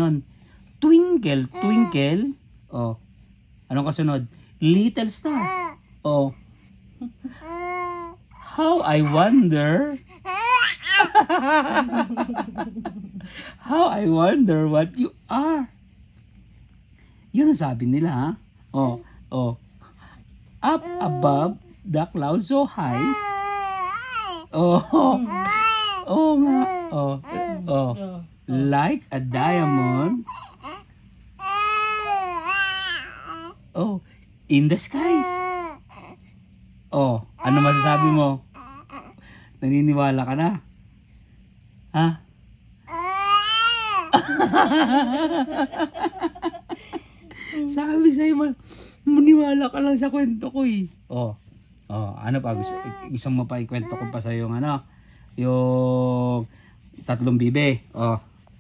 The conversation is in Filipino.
yun. Twinkle, twinkle. Oh. Anong kasunod? Little star. Oh. How I wonder. How I wonder what you are. Yun ang sabi nila, ha? Oh, oh. Up above the clouds so high. Oh, oh nga. Oh, oh. Like a diamond. Oh, in the sky. Oh, ano masasabi mo? Naniniwala ka na? Ha? Sabi sa'yo, maniwala ka lang sa kwento ko eh. Oh, oh, ano pa? Gusto mo pa ikwento ko pa sa'yo yung ano? Yung tatlong bibe. Oh.